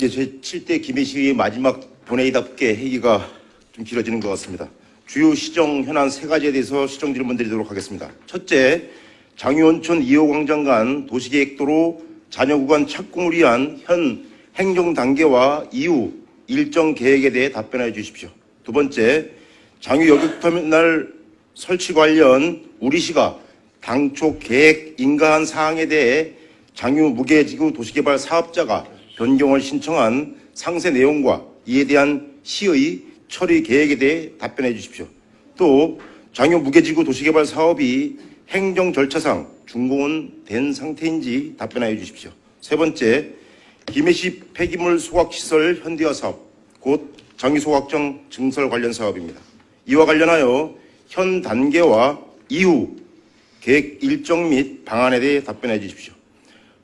이제 제7대 김해시의 마지막 본회의답게 회의가 좀 길어지는 것 같습니다. 주요 시정 현안 3가지에 대해서 시정 질문 드리도록 하겠습니다. 첫째, 장유온천 2호 광장 간 도시계획도로 잔여 구간 착공을 위한 현 행정 단계와 이후 일정 계획에 대해 답변해 주십시오. 두 번째, 장유 여객터미널 설치 관련 우리시가 당초 계획 인가한 사항에 대해 장유 무계지구 도시개발 사업자가 변경을 신청한 상세 내용과 이에 대한 시의 처리 계획에 대해 답변해 주십시오. 또 장유 무계지구 도시개발 사업이 행정 절차상 준공은 된 상태인지 답변해 주십시오. 세 번째, 김해시 폐기물 소각시설 현대화 사업, 곧 장유 소각장 증설 관련 사업입니다. 이와 관련하여 현 단계와 이후 계획 일정 및 방안에 대해 답변해 주십시오.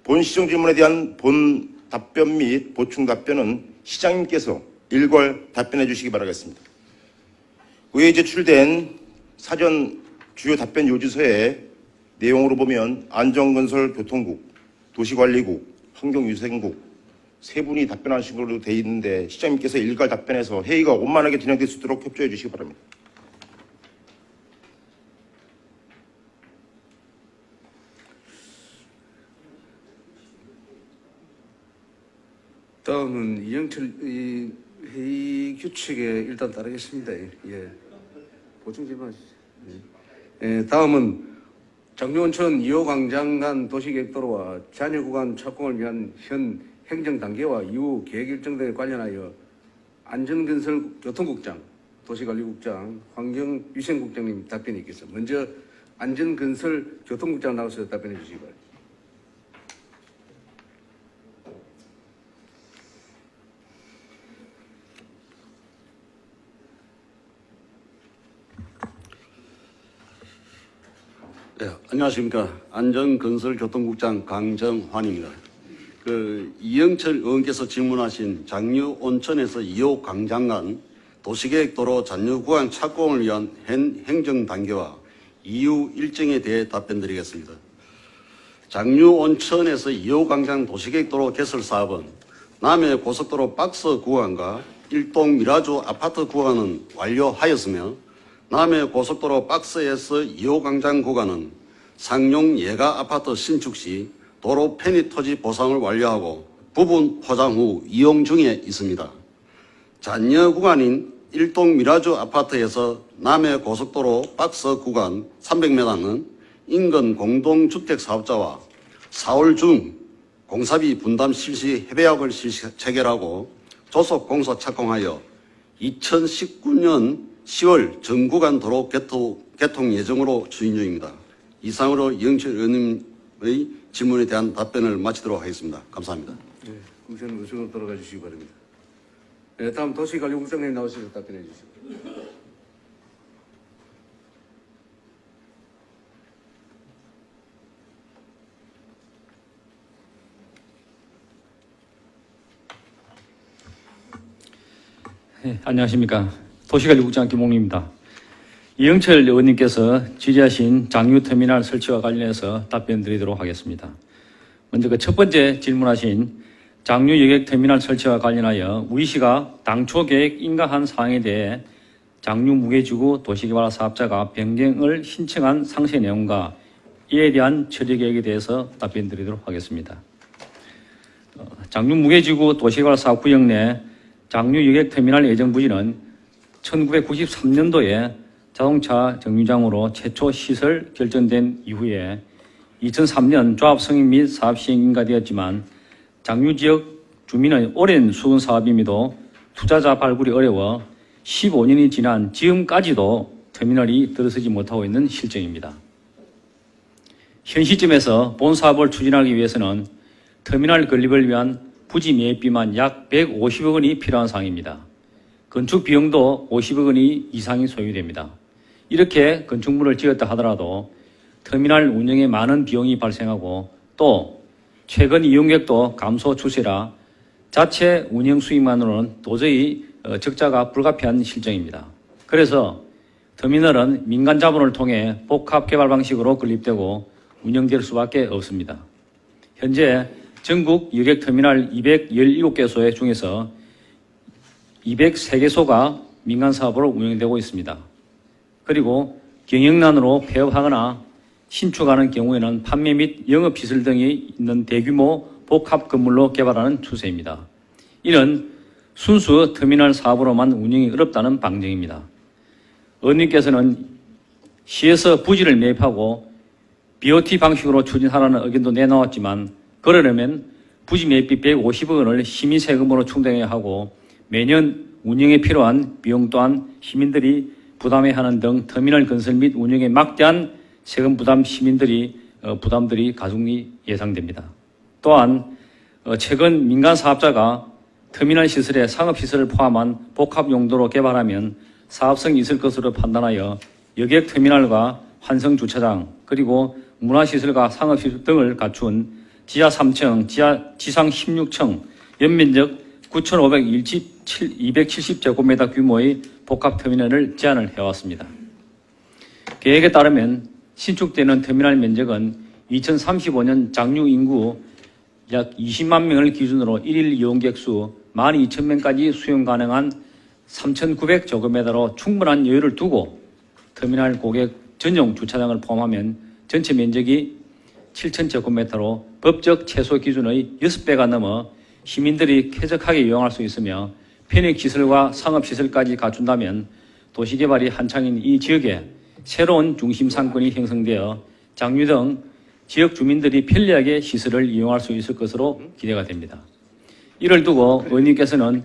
본 시정 질문에 대한 본 답변 및 보충 답변은 시장님께서 일괄 답변해 주시기 바라겠습니다. 의회에 제출된 사전 주요 답변 요지서의 내용으로 보면 안전건설교통국, 도시관리국, 환경위생국 세 분이 답변하신 걸로 되어 있는데 시장님께서 일괄 답변해서 회의가 원만하게 진행될 수 있도록 협조해 주시기 바랍니다. 다음은 이영철 회의 규칙에 일단 따르겠습니다. 예. 보충 질문하시죠. 예. 다음은 장유온천 2호 광장 간 도시계획도로와 잔여 구간 착공을 위한 현 행정 단계와 이후 계획 일정 등에 관련하여 안전건설 교통국장, 도시관리국장, 환경위생국장님 답변이 있겠습니다. 먼저 안전건설 교통국장 나와서 답변해 주시기 바랍니다. 네, 안녕하십니까. 안전건설교통국장 강정환입니다. 이영철 의원께서 질문하신 장유 온천에서 2호 광장 간 도시계획도로 잔여 구간 착공을 위한 현 행정 단계와 이후 일정에 대해 답변드리겠습니다. 장유 온천에서 2호 광장 도시계획도로 개설 사업은 남해 고속도로 박스 구간과 일동 미라주 아파트 구간은 완료하였으며 남해 고속도로 박스에서 2호 광장 구간은 상용 예가 아파트 신축 시 도로 편의 토지 보상을 완료하고 부분 포장 후 이용 중에 있습니다. 잔여 구간인 일동 미라주 아파트에서 남해 고속도로 박스 구간 300m는 인근 공동주택 사업자와 4월 중 공사비 분담 실시 협약을 체결하고 조속 공사 착공하여 2019년 10월 전 구간 도로 개통 예정으로 추진 중입니다. 이상으로 이영철 의원님의 질문에 대한 답변을 마치도록 하겠습니다. 감사합니다. 네, 국회의원 의석으로 돌아가 주시기 바랍니다. 네, 다음 도시관리국장님 나오셔서 답변해 주시기. 네, 안녕하십니까. 도시관리국장 김홍립입니다. 이영철 의원님께서 질의하신 장유터미널 설치와 관련해서 답변 드리도록 하겠습니다. 먼저 첫 번째 질문하신 장유 여객터미널 설치와 관련하여 우리시가 당초 계획 인가한 사항에 대해 장유 무계지구 도시개발 사업자가 변경을 신청한 상세 내용과 이에 대한 처리 계획에 대해서 답변 드리도록 하겠습니다. 장유 무계지구 도시개발 사업 구역 내 장유 여객터미널 예정 부지는 1993년도에 자동차 정류장으로 최초 시설 결정된 이후에 2003년 조합 승인 및 사업 시행 인가되었지만 장유 지역 주민의 오랜 수건 사업임에도 투자자 발굴이 어려워 15년이 지난 지금까지도 터미널이 들어서지 못하고 있는 실정입니다. 현 시점에서 본 사업을 추진하기 위해서는 터미널 건립을 위한 부지 매입비만 약 150억 원이 필요한 상황입니다. 건축 비용도 50억 원이 이상이 소요됩니다. 이렇게 건축물을 지었다 하더라도 터미널 운영에 많은 비용이 발생하고 또 최근 이용객도 감소 추세라 자체 운영 수익만으로는 도저히 적자가 불가피한 실정입니다. 그래서 터미널은 민간 자본을 통해 복합 개발 방식으로 건립되고 운영될 수밖에 없습니다. 현재 전국 여객터미널 217개소 중에서 203개소가 민간 사업으로 운영되고 있습니다. 그리고 경영난으로 폐업하거나 신축하는 경우에는 판매 및 영업시설 등이 있는 대규모 복합 건물로 개발하는 추세입니다. 이는 순수 터미널 사업으로만 운영이 어렵다는 방증입니다. 의원님께서는 시에서 부지를 매입하고 BOT 방식으로 추진하라는 의견도 내놓았지만 그러려면 부지 매입비 150억 원을 시민세금으로 충당해야 하고 매년 운영에 필요한 비용 또한 시민들이 부담해야 하는 등 터미널 건설 및 운영에 막대한 세금 부담 부담들이 가중이 예상됩니다. 또한 최근 민간 사업자가 터미널 시설에 상업시설을 포함한 복합 용도로 개발하면 사업성이 있을 것으로 판단하여 여객터미널과 환승주차장 그리고 문화시설과 상업시설 등을 갖춘 지하 3층, 지상 16층, 연면적 9,570제곱미터 규모의 복합터미널을 제안을 해왔습니다. 계획에 따르면 신축되는 터미널 면적은 2035년 장유 인구 약 20만 명을 기준으로 1일 이용객 수 12,000명까지 수용 가능한 3,900제곱미터로 충분한 여유를 두고 터미널 고객 전용 주차장을 포함하면 전체 면적이 7,000제곱미터로 법적 최소 기준의 6배가 넘어 시민들이 쾌적하게 이용할 수 있으며 편익시설과 상업시설까지 갖춘다면 도시개발이 한창인 이 지역에 새로운 중심 상권이 형성되어 장유 등 지역 주민들이 편리하게 시설을 이용할 수 있을 것으로 기대가 됩니다. 이를 두고 의원님께서는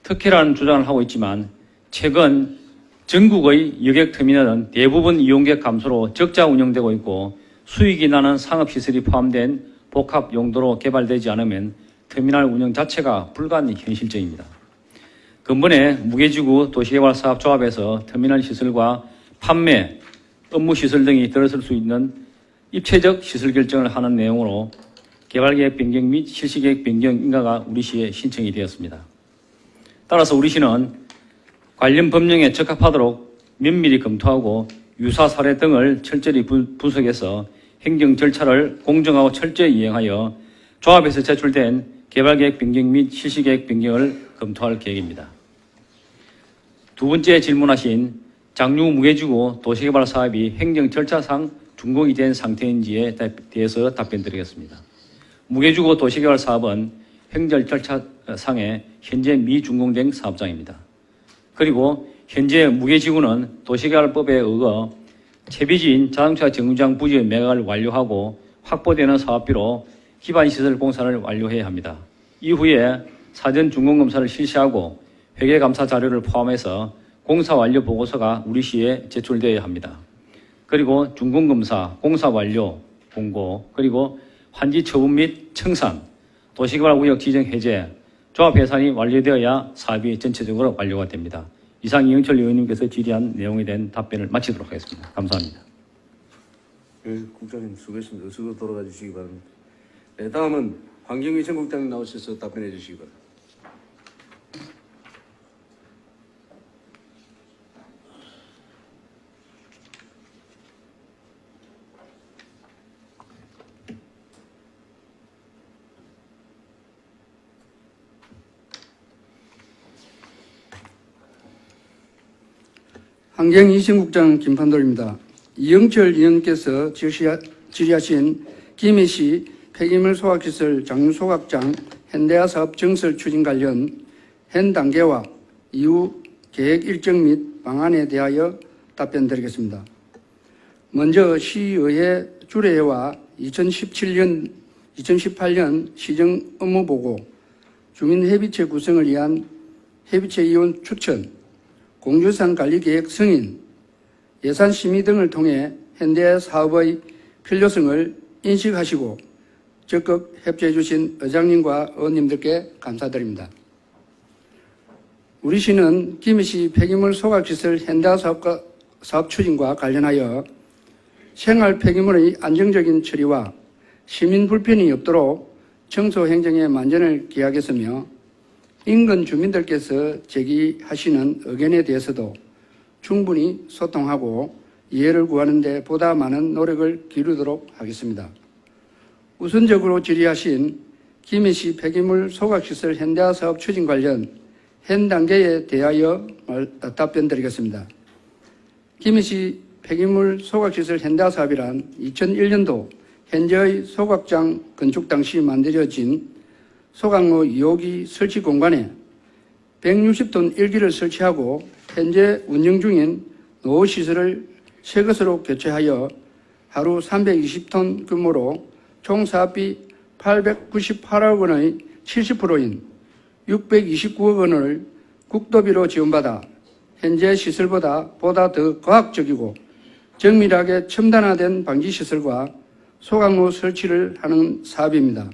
특혜라는 주장을 하고 있지만 최근 전국의 여객터미널은 대부분 이용객 감소로 적자 운영되고 있고 수익이 나는 상업시설이 포함된 복합 용도로 개발되지 않으면 터미널 운영 자체가 불가현실적입니다. 근본에 무게지구 도시개발사업조합에서 터미널 시설과 판매, 업무시설 등이 들어설 수 있는 입체적 시설 결정을 하는 내용으로 개발계획 변경 및 실시계획 변경 인가가 우리시에 신청이 되었습니다. 따라서 우리시는 관련 법령에 적합하도록 면밀히 검토하고 유사 사례 등을 철저히 분석해서 행정 절차를 공정하고 철저히 이행하여 조합에서 제출된 개발계획 변경 및 실시계획 변경을 검토할 계획입니다. 두 번째 질문하신 장유 무게지구 도시개발 사업이 행정 절차상 준공이 된 상태인지에 대해서 답변드리겠습니다. 무게지구 도시개발 사업은 행정 절차상에 현재 미준공된 사업장입니다. 그리고 현재 무게지구는 도시개발법에 의거 채비지인 자동차 정류장 부지의 매각을 완료하고 확보되는 사업비로 기반시설 공사를 완료해야 합니다. 이후에 사전 준공검사를 실시하고 회계감사 자료를 포함해서 공사 완료 보고서가 우리시에 제출되어야 합니다. 그리고 준공검사, 공사 완료, 공고, 그리고 환지 처분 및 청산, 도시개발구역 지정 해제, 조합 해산이 완료되어야 사업이 전체적으로 완료가 됩니다. 이상 이영철 의원님께서 질의한 내용에 대한 답변을 마치도록 하겠습니다. 감사합니다. 네, 국장님 수고했습니다. 어서 돌아가 주시기 바랍니다. 네, 다음은 환경위 전국장님 나오셔서 답변해 주시기 바랍니다. 환경위생국장 김판돌입니다. 이영철 의원께서 질의하신 김해시 폐기물 소각시설 장유소각장 현대화 사업 정설 추진 관련 현 단계와 이후 계획 일정 및 방안에 대하여 답변드리겠습니다. 먼저 시의회 주례회와 2018년 시정 업무보고, 주민회비체 구성을 위한 회비체위원 추천, 공유산 관리계획 승인, 예산 심의 등을 통해 현대 사업의 필요성을 인식하시고 적극 협조해 주신 의장님과 의원님들께 감사드립니다. 우리 시는 김해시 폐기물 소각시설 현대화 사업 추진과 관련하여 생활 폐기물의 안정적인 처리와 시민 불편이 없도록 청소 행정의 만전을 기하겠으며 인근 주민들께서 제기하시는 의견에 대해서도 충분히 소통하고 이해를 구하는 데 보다 많은 노력을 기울이도록 하겠습니다. 우선적으로 질의하신 김해시 폐기물 소각시설 현대화 사업 추진 관련 현 단계에 대하여 답변드리겠습니다. 김해시 폐기물 소각시설 현대화 사업이란 2001년도 현재의 소각장 건축 당시 만들어진 소각로 2호기 설치 공간에 160톤 1기를 설치하고 현재 운영 중인 노후시설을 새 것으로 교체하여 하루 320톤 규모로 총 사업비 898억 원의 70%인 629억 원을 국도비로 지원받아 현재 시설보다 더 과학적이고 정밀하게 첨단화된 방지시설과 소각로 설치를 하는 사업입니다.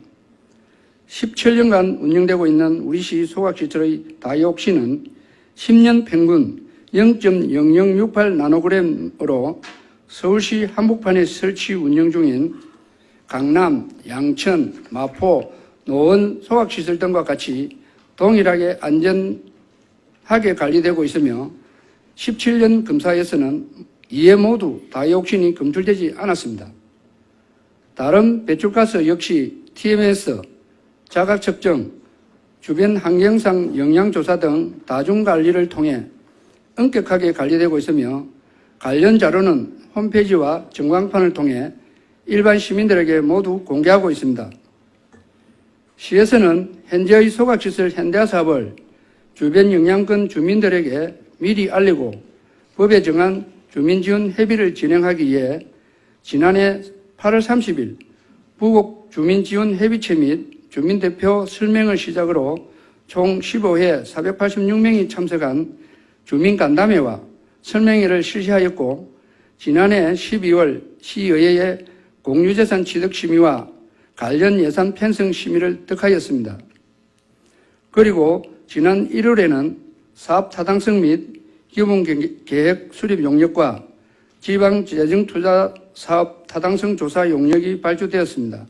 17년간 운영되고 있는 우리시 소각시설의 다이옥신은 10년 평균 0.0068 나노그램으로 서울시 한복판에 설치 운영 중인 강남, 양천, 마포, 노원 소각시설 등과 같이 동일하게 안전하게 관리되고 있으며 17년 검사에서는 이에 모두 다이옥신이 검출되지 않았습니다. 다른 배출가스 역시 TMS, 자각 측정, 주변 환경상 영향조사 등 다중관리를 통해 엄격하게 관리되고 있으며 관련 자료는 홈페이지와 전광판을 통해 일반 시민들에게 모두 공개하고 있습니다. 시에서는 현재의 소각시설 현대화 사업을 주변 영향권 주민들에게 미리 알리고 법에 정한 주민지원 협의를 진행하기 위해 지난해 8월 30일 부곡 주민지원협의체 및 주민대표 설명을 시작으로 총 15회 486명이 참석한 주민간담회와 설명회를 실시하였고 지난해 12월 시의회의 공유재산 취득심의와 관련 예산 편성 심의를 득하였습니다. 그리고 지난 1월에는 사업 타당성 및 기본계획 수립 용역과 지방재정투자 사업 타당성 조사 용역이 발주되었습니다.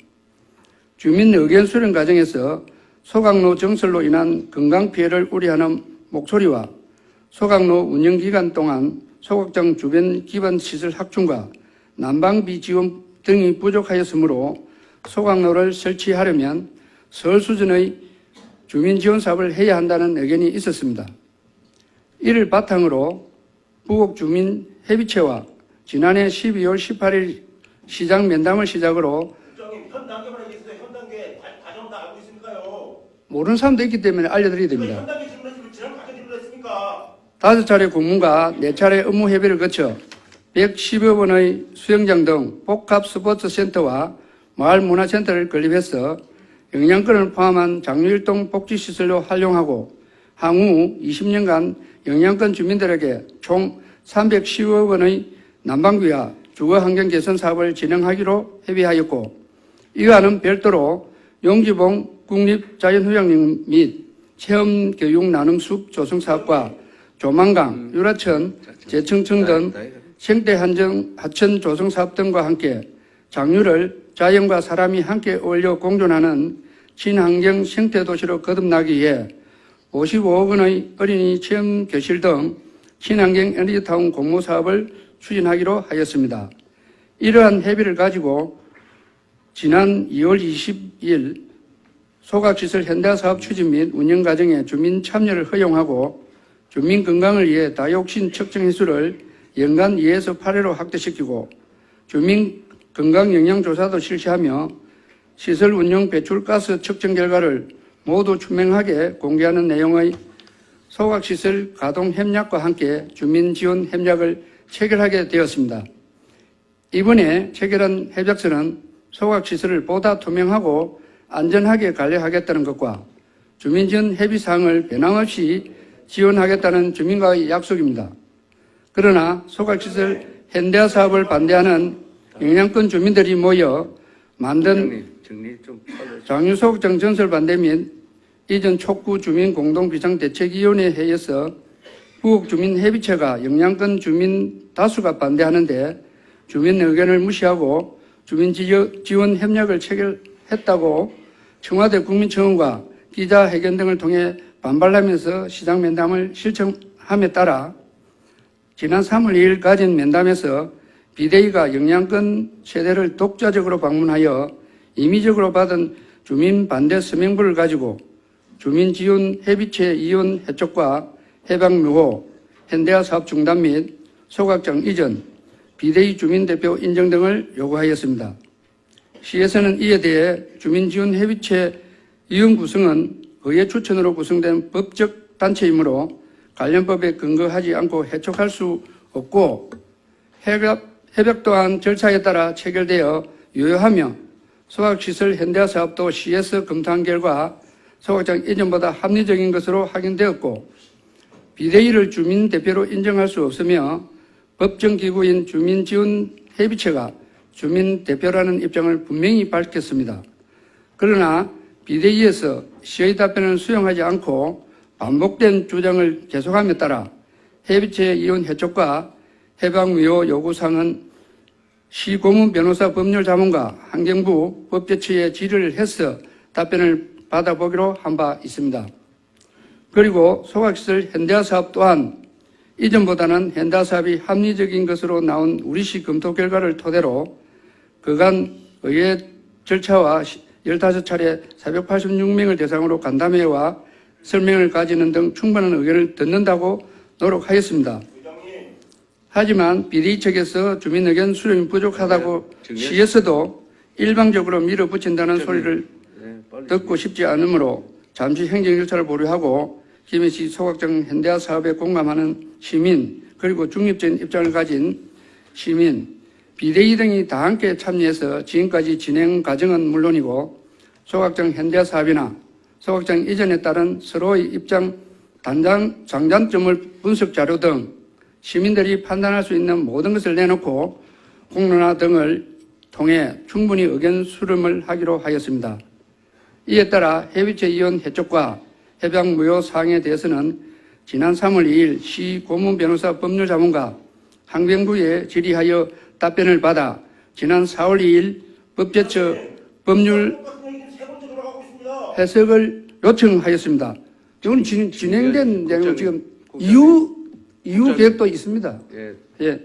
주민 의견 수렴 과정에서 소각로 정설로 인한 건강 피해를 우려하는 목소리와 소각로 운영 기간 동안 소각장 주변 기반 시설 확충과 난방비 지원 등이 부족하였으므로 소각로를 설치하려면 서울 수준의 주민 지원 사업을 해야 한다는 의견이 있었습니다. 이를 바탕으로 부곡 주민 협의체와 지난해 12월 18일 시장 면담을 시작으로 국장님, 현 단계만 얘기했어요. 현 단계 과정 다 알고 있습니까요? 모르는 사람도 있기 때문에 알려드려야 됩니다. 현 단계 질문을 지난 과정 질문했습니까? 5차례 고문과 4차례 업무 협의를 거쳐 110여 번의 수영장 등 복합 스포츠 센터와 마을 문화센터를 건립해서 영양권을 포함한 장류일동 복지시설로 활용하고 향후 20년간 영양권 주민들에게 총 310억 원의 난방비와 주거환경 개선 사업을 진행하기로 협의하였고 이와는 별도로 용지봉 국립자연휴양림 및 체험교육 나눔숲 조성사업과 조만강, 유라천, 제청청 등 생태 하천 조성사업 등과 함께 장류를 자연과 사람이 함께 어울려 공존하는 친환경 생태도시로 거듭나기 위해 55억 원의 어린이 체험교실 등 친환경 에너지타운 공모사업을 추진하기로 하였습니다. 이러한 협의를 가지고 지난 2월 20일 소각시설 현대화 사업 추진 및 운영 과정에 주민 참여를 허용하고 주민 건강을 위해 다이옥신 측정 횟수를 연간 2에서 8회로 확대시키고 주민 건강 영향조사도 실시하며 시설 운영 배출가스 측정 결과를 모두 투명하게 공개하는 내용의 소각시설 가동 협약과 함께 주민 지원 협약을 체결하게 되었습니다. 이번에 체결한 협약서는 소각시설을 보다 투명하고 안전하게 관리하겠다는 것과 주민지원 협의사항을 변함없이 지원하겠다는 주민과의 약속입니다. 그러나 소각시설 현대화 사업을 반대하는 영향권 주민들이 모여 만든 장유소각장 전설 반대 및 이전 촉구 주민 공동비상대책위원회 회의에서 부곡 주민협의체가 영향권 주민 다수가 반대하는데 주민 의견을 무시하고 주민지원 협약을 체결했다고 청와대 국민청원과 기자회견 등을 통해 반발하면서 시장 면담을 신청함에 따라 지난 3월 2일 가진 면담에서 비대위가 영향권 세대를 독자적으로 방문하여 임의적으로 받은 주민 반대 서명부를 가지고 주민지원 협의체 이혼 해촉과 해방묘호, 현대화 사업 중단 및 소각장 이전, 비대위 주민대표 인정 등을 요구하였습니다. 시에서는 이에 대해 주민지원 협의체 이혼 구성은 의회 추천으로 구성된 법적 단체이므로 관련 법에 근거하지 않고 해촉할 수 없고 협약 또한 절차에 따라 체결되어 유효하며 소각시설 현대화 사업도 시에서 검토한 결과 소각장 이전보다 합리적인 것으로 확인되었고 비대위를 주민대표로 인정할 수 없으며 법정기구인 주민지원협의체가 주민대표라는 입장을 분명히 밝혔습니다. 그러나 비대위에서 시의 답변을 수용하지 않고 반복된 주장을 계속함에 따라 협의체 이혼 해촉과 해방무효 요구사항은 시 고문 변호사 법률자문과 환경부 법제처에 질의를 해서 답변을 받아보기로 한 바 있습니다. 그리고 소각시설 현대화 사업 또한 이전보다는 현대화 사업이 합리적인 것으로 나온 우리시 검토 결과를 토대로 그간 의회 절차와 15차례 486명을 대상으로 간담회와 설명을 가지는 등 충분한 의견을 듣는다고 노력하였습니다. 하지만 비대위 측에서 주민 의견 수렴이 부족하다고 시에서도 일방적으로 밀어붙인다는 소리를 듣고 싶지 않으므로 잠시 행정 절차를 보류하고 김해시 소각장 현대화 사업에 공감하는 시민 그리고 중립적인 입장을 가진 시민, 비대위 등이 다 함께 참여해서 지금까지 진행 과정은 물론이고 소각장 현대화 사업이나 소각장 이전에 따른 서로의 입장 장단점을 분석 자료 등 시민들이 판단할 수 있는 모든 것을 내놓고 공론화 등을 통해 충분히 의견 수렴을 하기로 하였습니다. 이에 따라 협의체 이혼 해촉과 해방 무효 사항에 대해서는 지난 3월 2일 시 고문 변호사 법률자문과 환경부에 질의하여 답변을 받아 지난 4월 2일 법제처 법률 해석을 요청하였습니다. 이건 진행된 내용 지금 이후 계획도 있습니다. 예.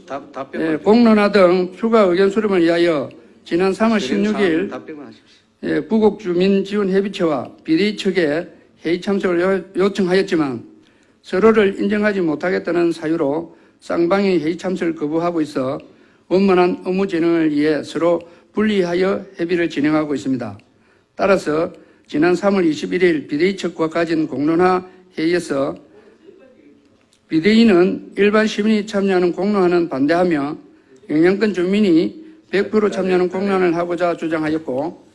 답변. 공론화 등 추가 의견 수렴을 위하여 지난 3월 16일 답변만 하십시오. 부곡주민지원협의체와 비대위 측에 회의 참석을 요청하였지만 서로를 인정하지 못하겠다는 사유로 쌍방이 회의 참석을 거부하고 있어 원만한 업무 진행을 위해 서로 분리하여 협의를 진행하고 있습니다. 따라서 지난 3월 21일 비대위 측과 가진 공론화 회의에서 비대위는 일반 시민이 참여하는 공론화는 반대하며 영향권 주민이 100% 참여하는 공론화를 하고자 주장하였고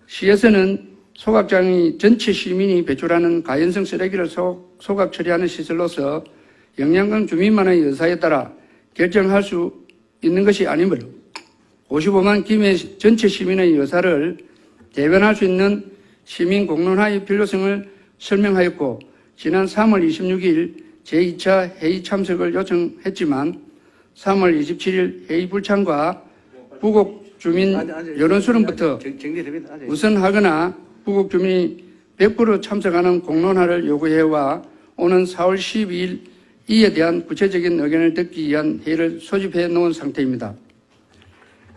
시에서는 소각장이 전체 시민이 배출하는 가연성 쓰레기를 소각 처리하는 시설로서 영향권 주민만의 의사에 따라 결정할 수 있는 것이 아니므로 55만 김해 전체 시민의 의사를 대변할 수 있는 시민 공론화의 필요성을 설명하였고 지난 3월 26일 제2차 회의 참석을 요청했지만 3월 27일 회의 불참과 부곡 주민 여론수렴부터 우선하거나 부곡 주민이 100% 참석하는 공론화를 요구해와 오는 4월 12일 이에 대한 구체적인 의견을 듣기 위한 회의를 소집해 놓은 상태입니다.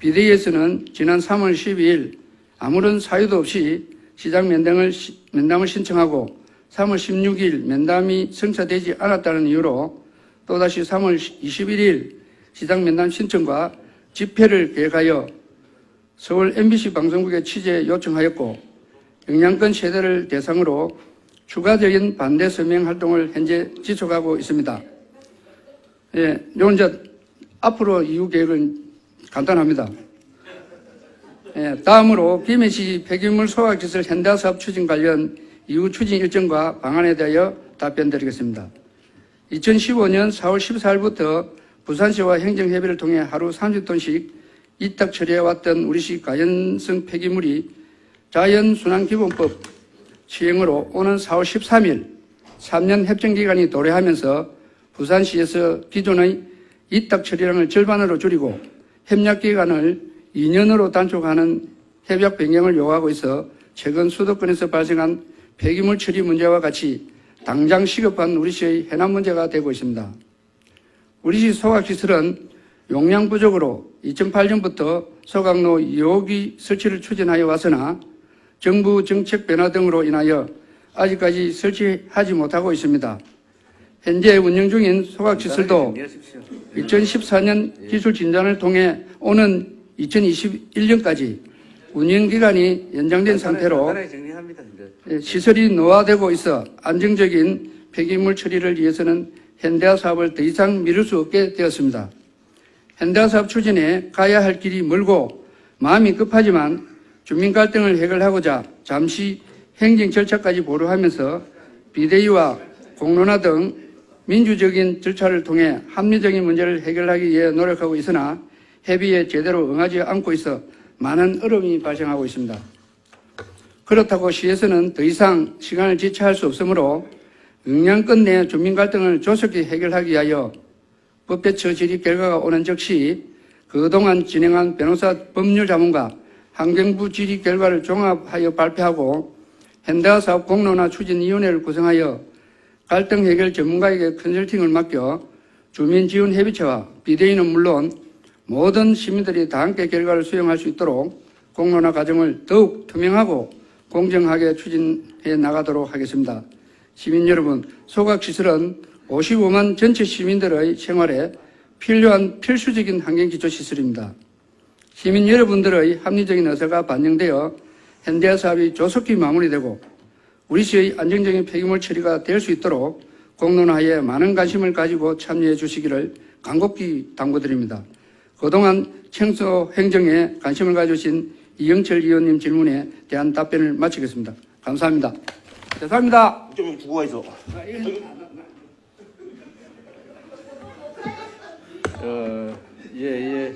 비대위에서는 지난 3월 12일 아무런 사유도 없이 시장 면담을 신청하고 3월 16일 면담이 성사되지 않았다는 이유로 또다시 3월 21일 시장 면담 신청과 집회를 계획하여 서울 MBC 방송국에 취재 요청하였고 영향권 세대를 대상으로 추가적인 반대 서명 활동을 현재 지속하고 있습니다. 예, 이건 이제 앞으로 이후 계획은 간단합니다. 예, 다음으로 김해시 폐기물 소각시설 현대화 사업 추진 관련 이후 추진 일정과 방안에 대하여 답변드리겠습니다. 2015년 4월 14일부터 부산시와 행정협의를 통해 하루 30톤씩 이탁 처리해왔던 우리시 가연성 폐기물이 자연순환기본법 시행으로 오는 4월 13일 3년 협정기간이 도래하면서 부산시에서 기존의 이탁 처리량을 절반으로 줄이고 협약기간을 2년으로 단축하는 협약 변경을 요구하고 있어 최근 수도권에서 발생한 폐기물 처리 문제와 같이 당장 시급한 우리시의 해남 문제가 되고 있습니다. 우리시 소각시설은 용량 부족으로 2008년부터 소각로 2호기 설치를 추진하여 왔으나 정부 정책 변화 등으로 인하여 아직까지 설치하지 못하고 있습니다. 현재 운영 중인 소각시설도 2014년 기술 진단을 통해 오는 2021년까지 운영 기간이 연장된 상태로 간단하게 정리합니다. 이제. 시설이 노화되고 있어 안정적인 폐기물 처리를 위해서는 현대화 사업을 더 이상 미룰 수 없게 되었습니다. 현대화 사업 추진에 가야 할 길이 멀고 마음이 급하지만 주민 갈등을 해결하고자 잠시 행정 절차까지 보류하면서 비대위와 공론화 등 민주적인 절차를 통해 합리적인 문제를 해결하기 위해 노력하고 있으나 협의에 제대로 응하지 않고 있어 많은 어려움이 발생하고 있습니다. 그렇다고 시에서는 더 이상 시간을 지체할 수 없으므로 영양권 내 주민 갈등을 조속히 해결하기 위하여 법대처 질의 결과가 오는 즉시 그동안 진행한 변호사 법률 자문과 환경부 질의 결과를 종합하여 발표하고 현대화 사업 공론화 추진위원회를 구성하여 갈등 해결 전문가에게 컨설팅을 맡겨 주민지원협의체와 비대위는 물론 모든 시민들이 다 함께 결과를 수용할 수 있도록 공론화 과정을 더욱 투명하고 공정하게 추진해 나가도록 하겠습니다. 시민 여러분, 소각시설은 55만 전체 시민들의 생활에 필요한 필수적인 환경기초시설입니다. 시민 여러분들의 합리적인 의사가 반영되어 현대화 사업이 조속히 마무리되고 우리 시의 안정적인 폐기물 처리가 될 수 있도록 공론화에 많은 관심을 가지고 참여해 주시기를 간곡히 당부드립니다. 그동안 청소 행정에 관심을 가져주신 이영철 의원님 질문에 대한 답변을 마치겠습니다. 감사합니다. 죄송합니다. 좀 두고 있어. 예.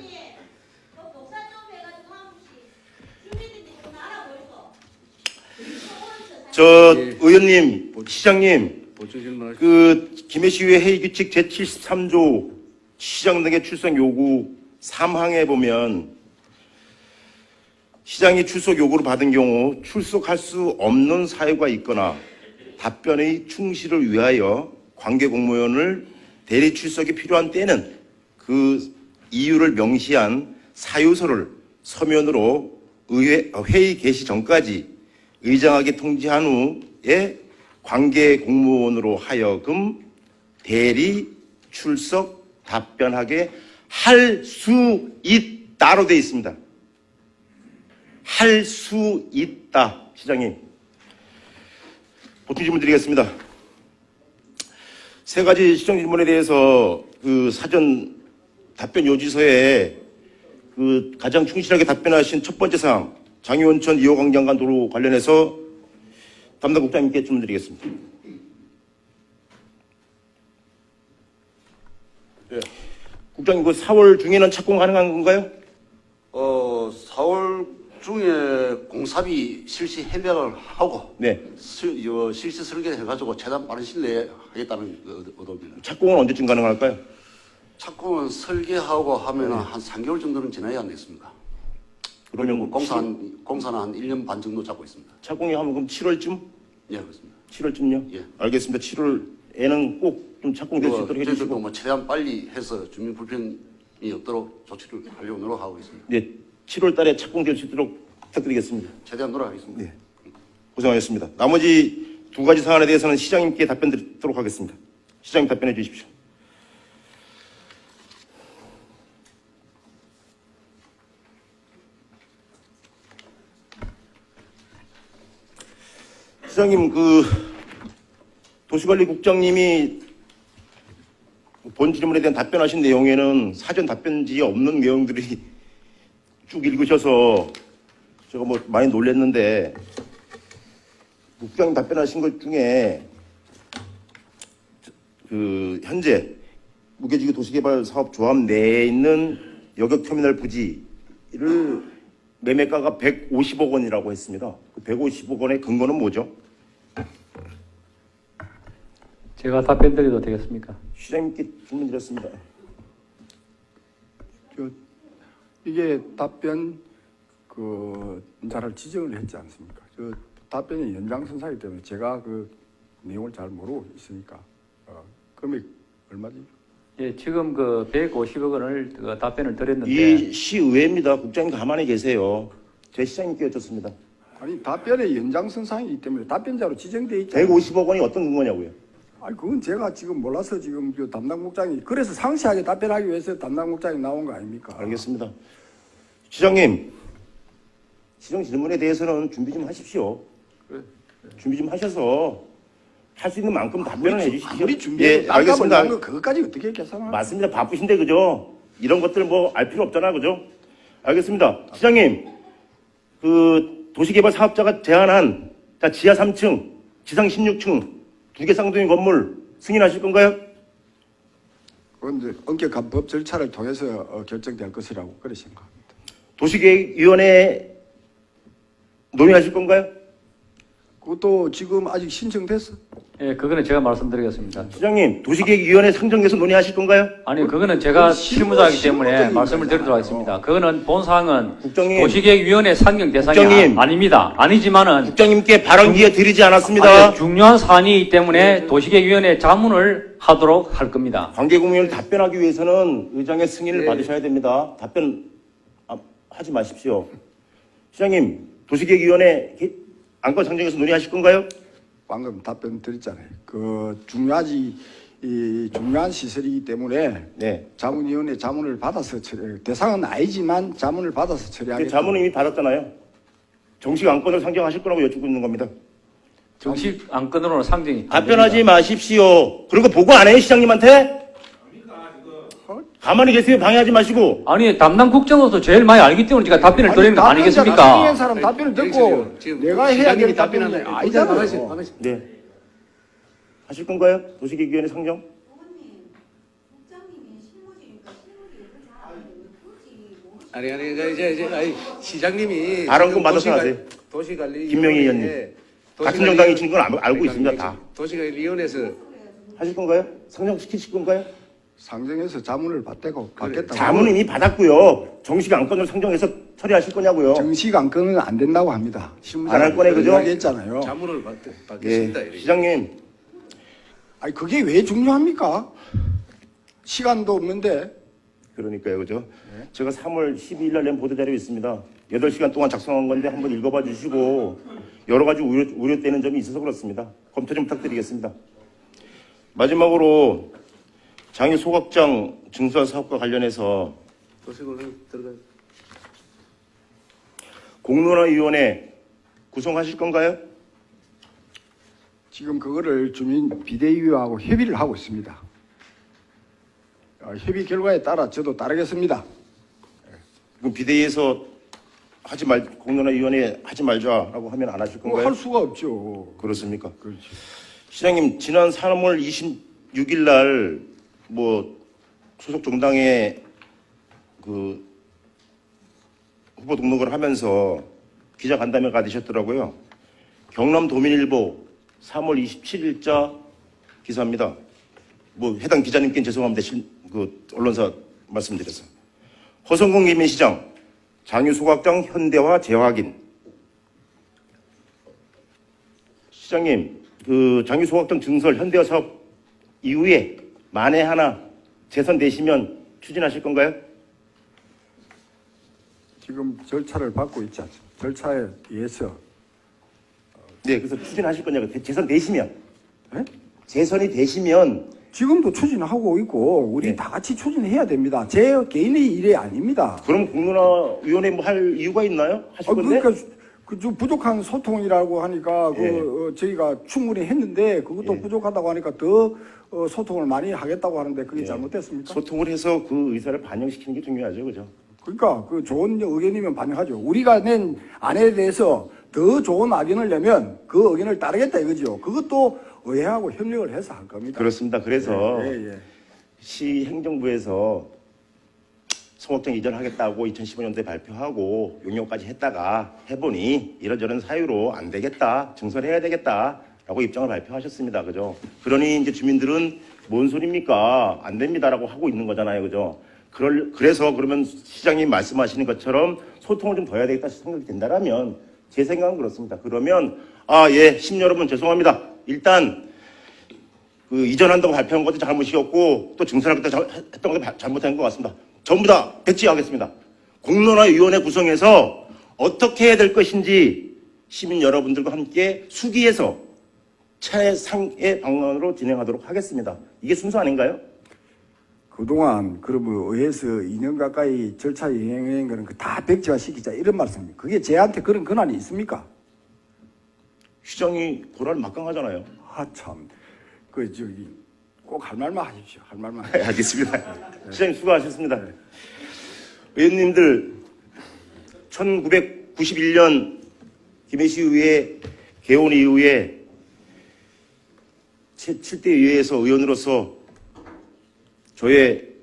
의원님, 시장님, 보충 질문하시죠. 그 김해시의회 회의규칙 제73조 시장 등의 출석 요구 3항에 보면 시장이 출석 요구를 받은 경우 출석할 수 없는 사유가 있거나 답변의 충실을 위하여 관계 공무원을 대리 출석이 필요한 때는 그 이유를 명시한 사유서를 서면으로 회의 개시 전까지 의장에게 통지한 후에 관계 공무원으로 하여금 대리 출석 답변하게 할 수 있다로 되어 있습니다. 할 수 있다. 시장님. 보충 질문 드리겠습니다. 세 가지 시정 질문에 대해서 그 사전 답변 요지서에 그 가장 충실하게 답변하신 첫 번째 사항, 장유원천 2호 광장간 도로 관련해서 담당 국장님께 질문 드리겠습니다. 네. 국장님, 그 4월 중에는 착공 가능한 건가요? 4월 중에 공사비 실시 해결을 하고 네. 실시 설계해가지고 최대한 빠른 시일 내에 하겠다는 의도입니다. 착공은 언제쯤 가능할까요? 착공은 설계하고 하면은 한 3개월 정도는 지나야 안 됐습니다. 그러면 공사는 한 1년 반 정도 잡고 있습니다. 착공이 하면 그럼 7월쯤? 예, 그렇습니다. 7월쯤요? 예. 알겠습니다. 7월에는 꼭 좀 착공될 수 있도록 해주시고. 저희들도 최대한 빨리 해서 주민 불편이 없도록 조치를 하려고 노력하고 있습니다. 네, 7월 달에 착공될 수 있도록 부탁드리겠습니다. 최대한 노력하겠습니다. 네. 고생하셨습니다. 나머지 두 가지 사안에 대해서는 시장님께 답변 드리도록 하겠습니다. 시장님 답변해 주십시오. 시장님, 그 도시관리국장님이 본 질문에 대한 답변하신 내용에는 사전 답변지에 없는 내용들이 쭉 읽으셔서 제가 뭐 많이 놀랐는데, 국장님 답변하신 것 중에 그 현재 무게지구 도시개발 사업 조합 내에 있는 여객터미널 부지를 매매가가 150억 원이라고 했습니다. 그 150억 원의 근거는 뭐죠? 제가 답변 드려도 되겠습니까? 시장님께 질문 드렸습니다. 이게 답변 자를 지정을 했지 않습니까? 답변이 연장선상이기 때문에 제가 그 내용을 잘 모르고 있으니까 금액 얼마지? 예, 지금 그 150억 원을 그 답변을 드렸는데 이 시의회입니다. 국장님 가만히 계세요. 제 시장님께 여쭙습니다. 아니 답변의 연장선상이기 때문에 답변자로 지정돼 있잖아요. 150억 원이 어떤 근거냐고요? 아니 그건 제가 지금 몰라서 지금 그 담당국장이 그래서 상세하게 답변하기 위해서 담당국장이 나온 거 아닙니까? 알겠습니다. 시장님, 시정 질문에 대해서는 준비 좀 하십시오. 준비 좀 하셔서 할 수 있는 만큼 답변을 해주십시오. 아무리 준비해도 예, 딴값을 알겠습니다. 난 거 그것까지 어떻게 계산하나? 맞습니다. 바쁘신데 그죠? 이런 것들 뭐 알 필요 없잖아, 그죠? 알겠습니다. 시장님, 그 도시개발 사업자가 제안한 자 지하 3층, 지상 16층 2개 쌍둥이 건물 승인하실 건가요? 그건 이제 엄격한 법 절차를 통해서 결정될 것이라고 그렇게 생각합니다. 도시계획위원회 논의하실 건가요? 그것도 지금 아직 신청됐어? 예, 그거는 제가 말씀드리겠습니다. 시장님, 도시계획위원회 상정돼서 논의하실 건가요? 아니 그거는 제가 실무자이기 때문에 실무적인 말씀을 드리도록 거잖아요. 하겠습니다. 그거는 본사항은 국장님. 도시계획위원회 상정 대상이 국장님. 아닙니다. 아니지만은 국장님께 발언 기회 드리지 않았습니다. 아니, 중요한 사안이기 때문에 도시계획위원회 자문을 하도록 할 겁니다. 관계국민을 답변하기 위해서는 의장의 승인을 네. 받으셔야 됩니다. 답변 하지 마십시오. 시장님, 도시계획위원회 안건 상정해서 논의하실 건가요? 방금 답변 드렸잖아요. 그 중요한 시설이기 때문에 네. 자문위원회 자문을 받아서 대상은 아니지만 자문을 받아서 처리하겠다. 자문은 이미 받았잖아요. 정식 안건을 상정하실 거라고 여쭙고 있는 겁니다. 정식 안건으로는 상정이 안 답변하지 됩니다. 마십시오. 그리고 보고 안 해요, 시장님한테? 가만히 계세요. 방해하지 마시고. 아니 담당 국장으로서 제일 많이 알기 때문에 제가 답변을 드리는 거 아니겠습니까? 답변한 사람 답변을 듣고 지금 내가 해야 시장님이 될 답변은 답변하는 아니잖아요. 네. 하실 건가요? 도시계획위원회 상정? 국장님이 실무직이니까 실무직을 잘 아는데 굳이 뭐 아니 이제 시장님이 발언권 받아서 하세요. 도시관리 김명희 의원님. 같은 정당이 친 건 알고 있습니다, 다. 도시관리위원회에서 하실 건가요? 상정시키실 건가요? 상정해서 자문을 받겠다고. 자문은 이미 받았고요. 정식 안건을 상정해서 처리하실 거냐고요. 정식 안건은 안 된다고 합니다. 안할 거네, 그죠? 이야기했잖아요. 자문을 받겠습니다. 예. 이렇게. 시장님, 아니 그게 왜 중요합니까? 시간도 없는데. 그러니까요, 그죠? 제가 3월 12일 날 낸 보도자료 있습니다. 8시간 동안 작성한 건데 한번 읽어봐 주시고 여러 가지 우려되는 점이 있어서 그렇습니다. 검토 좀 부탁드리겠습니다. 마지막으로 장유 소각장 증수화 사업과 관련해서 도시관리 들어가. 공론화위원회 구성하실 건가요? 지금 그거를 주민 비대위하고 협의를 하고 있습니다. 협의 결과에 따라 저도 따르겠습니다. 그럼 비대위에서 공론화위원회 하지 말자라고 하면 안 하실 건가요? 할 수가 없죠. 그렇습니까? 그렇지. 시장님, 지난 3월 26일 날 소속 정당의 그 후보 등록을 하면서 기자 간담회 가지셨더라고요. 경남도민일보 3월 27일자 기사입니다. 해당 기자님께는 죄송합니다. 언론사 말씀드려서. 허성공 개민시장 장유 소각장 현대화 재확인. 시장님, 그 장유 소각장 증설 현대화 사업 이후에 만에 하나 재선되시면 추진하실 건가요? 지금 절차를 밟고 있지 않습니까? 절차에 의해서. 네, 그래서 추진하실 거냐고. 재선되시면. 네? 재선이 되시면. 지금도 추진하고 있고 우리 네. 다 같이 추진해야 됩니다. 제 개인의 일이 아닙니다. 그럼 공론화위원회 할 이유가 있나요? 하실 건데? 그러니까 좀 부족한 소통이라고 하니까 예. 저희가 충분히 했는데 그것도 예. 부족하다고 하니까 더 소통을 많이 하겠다고 하는데 그게 예. 잘못됐습니까? 소통을 해서 그 의사를 반영시키는 게 중요하죠. 그죠? 그러니까 그 좋은 의견이면 반영하죠. 우리가 낸 안에 대해서 더 좋은 의견을 내면 그 의견을 따르겠다 이거죠. 그것도 의회하고 협력을 해서 할 겁니다. 그렇습니다. 그래서 예. 시 행정부에서 소각장 이전하겠다고 2015년도에 발표하고 용역까지 했다가 해보니 이런저런 사유로 안 되겠다, 증설해야 되겠다라고 입장을 발표하셨습니다. 그죠? 그러니 이제 주민들은 뭔 소리입니까? 안 됩니다라고 하고 있는 거잖아요. 그죠? 그래서 그러면 시장님 말씀하시는 것처럼 소통을 좀 더 해야 되겠다 생각이 된다라면 제 생각은 그렇습니다. 그러면 예, 심 여러분 죄송합니다. 일단 그 이전한다고 발표한 것도 잘못이었고 또 증설하겠다 했던 것도 잘못한 것 같습니다. 전부 다 백지하겠습니다. 공론화위원회 구성해서 어떻게 해야 될 것인지 시민 여러분들과 함께 수기해서 최상의 방안으로 진행하도록 하겠습니다. 이게 순서 아닌가요? 그동안 그러면 의회에서 2년 가까이 절차 이행한 거는 다 백지화 시키자 이런 말씀입니다. 그게 제한테 그런 권한이 있습니까? 시정이 고라를 막강하잖아요. 아 참, 그 저기 꼭 할 말만 하십시오. 할 말만. 네, 알겠습니다. 시장님 수고하셨습니다. 의원님들 1991년 김해시 의회 개원 이후에 제7대 의회에서 의원으로서 저의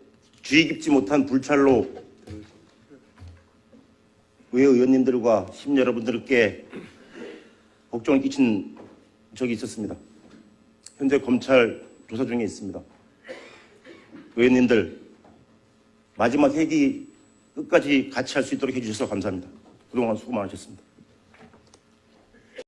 주의 깊지 못한 불찰로 의회 의원님들과 시민 여러분들께 걱정을 끼친 적이 있었습니다. 현재 검찰 조사 중에 있습니다. 의원님들 마지막 회기 끝까지 같이 할 수 있도록 해주셔서 감사합니다. 그동안 수고 많으셨습니다.